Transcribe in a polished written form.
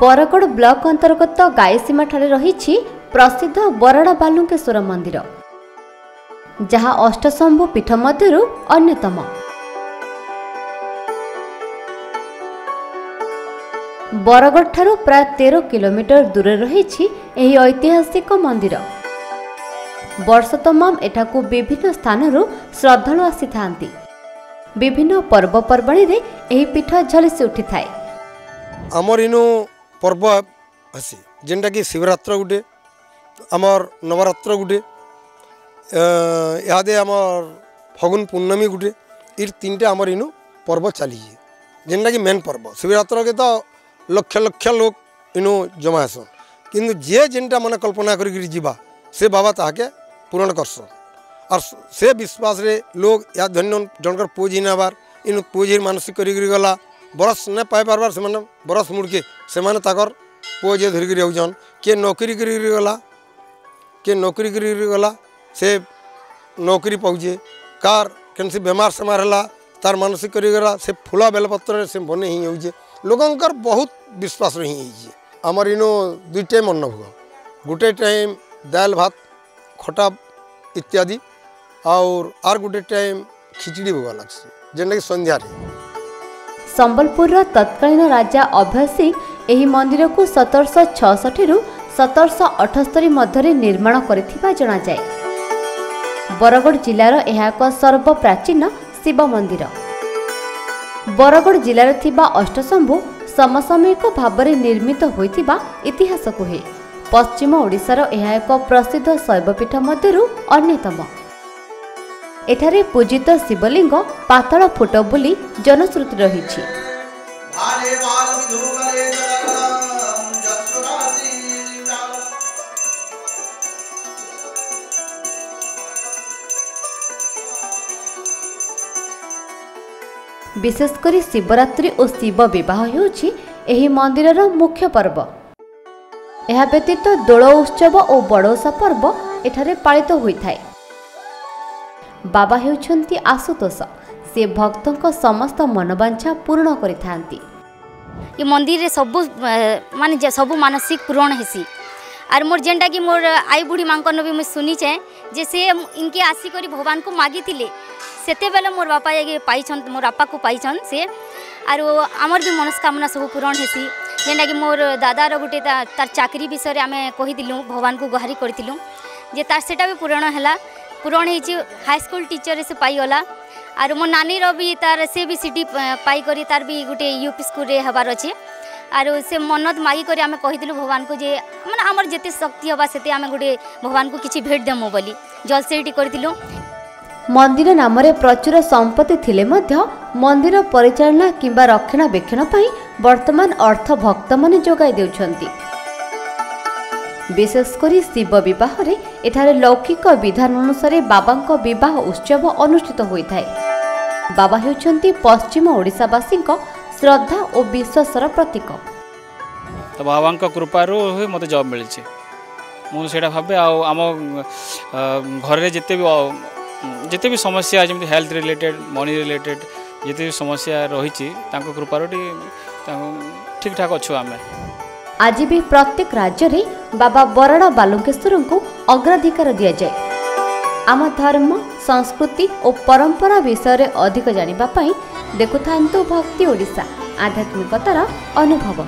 Bargarh block अंतर्गत गायसीमा ठारे रही प्रसिद्ध बराड़ा बालुकेश्वर मंदिर, जहाँ अष्टशंभु पीठ मध्यरु अन्यतम। बरगढ़ ठारू प्राय 13 किलोमीटर दूर रही ऐतिहासिक मंदिर। वर्ष तमाम एठाकू विभिन्न स्थानरू श्रद्धालु आसी थांती। विभिन्न पर्वपर्वाणी रे एही पीठ झलसी उठी थाए। आमर इनु पर्व आसी जेनटा कि शिवरात्र गुटे, आमर नवरात्र गुटे, इहादे आमर फगुन पूर्णमी गुटे, ये तीनटा आमर इनु पर्व चली जेनटा कि मेन पर्व। शिवरात्र के तो लक्ष लक्ष लोग इनु जमा आसन, किंतु जे जेनटा मन कल्पना करी जीवा से बाबा ताके पूरण करसन। और से विश्वास रे लोग या धन्य जनकर पूजी नबार इन पूजी मानसिक करी गला बरस न पाई पारबार से बरस मुड़के से पूजे धरिक जाऊन। किए नौकरी करी गला, किए नौकरी करी गला से नौकरी पाऊे, कार कैसी बेमार सेमार है तार मानसिक करी गला से फुला बेलपत्र से बने ही होजे। लोगंकर बहुत विश्वास रही है। आमर इनो 2 टाइम अन्न भोग, गोटे टाइम दाल भात खटा इत्यादि और गोटे टाइम खिचड़ी भोग लग्सी जेनटा कि संध्या। संबलपुर तत्कालीन राजा अभय सिंह एही मंदिर को 1766 रु 1778 मध्य निर्माण करिथिबा जणा जाए। बरगढ़ जिलार यह एक सर्वप्राचीन शिव मंदिर। बरगढ़ जिलार थिबा अष्टशंभु समसामयिक भाव में निर्मित होइथिबा इतिहास कहे। पश्चिम ओडिशार यह एक प्रसिद्ध शैवपीठ मध्यरु अन्यतम। एठारे पूजित शिवलिंग पाताल फुट बोली जनश्रुति रही। विशेषकर शिवरात्रि और शिव विवाह होउछि एही मंदिरर मुख्य पर्व। यह व्यतीत दोल उत्सव और बड़ोसा पर्व एठारे पालित होइथाय। बाबा हेउछन्ति आशुतोष, से भक्तों को समस्त मनोवांछा पूर्ण करिथांती। ये मंदिर रे सब माने सब मानसिक पूर्ण हेसी। आर मोर जेनटा कि मोर आई बुढ़ी मांकन भी मैं सुनी चे जे से इनके आसी करी भगवान को मागी थिले सेते बेले मोर बापा ये पाइछन, मोर बापा को पाइछन से। आर आमर भी मनस्कामना सब पूर्ण हेसी। जेनटा कि मोर दादार गुटे तार चाकरी विषय रे आमे कहि दिलु, भगवान को गुहारी करथिलु जे तार सेटा भी पूर्ण हैला। पूरण होइछि हाई स्कूल टीचर से पाईगला। आर मो नानी भी तार से भी सीटी पाई करी तार भी गोटे यूपी स्कूल रे हबार अछि। आर से मन्नत मागी करी आमे कहिदिलु भगवान को जे माने हमर जेते शक्ति हबा सेते आमे गोटे भगवान को किछि भेट देमु बोली जल सेटी करथिलु। मंदिर नाम रे प्रचुर संपत्ति थिले मध्य मंदिर परिचालना किंबा रक्षणाबेक्षण पई वर्तमान अर्थ भक्त माने जोगाई देउछन्ति। विशेषकर शिव विवाह रे एठारे लौकिक विधान अनुसार बाबा विवाह उत्सव अनुष्ठित होइथाय। बाबा हेउछन्ति पश्चिम ओडिशावासी श्रद्धा और विश्वासर प्रतीक। तो बाबा कृपारू मत जॉब मिली मुझे भावे आम घर जिते भी समस्या जमी हेल्थ रिलेटेड मनी रिलेटेड जिते भी समस्या रही कृपारू ठीक ठाक अच्छु आम। आज भी प्रत्येक राज्य रे बाबा बराड़ा बालुकेश्वर को अग्राधिकार दिया जाए। आम धर्म संस्कृति और परंपरा विषय रे अधिक जानिबा पई देखुथांतु भक्ति ओडिशा आध्यात्मिकतार अनुभव।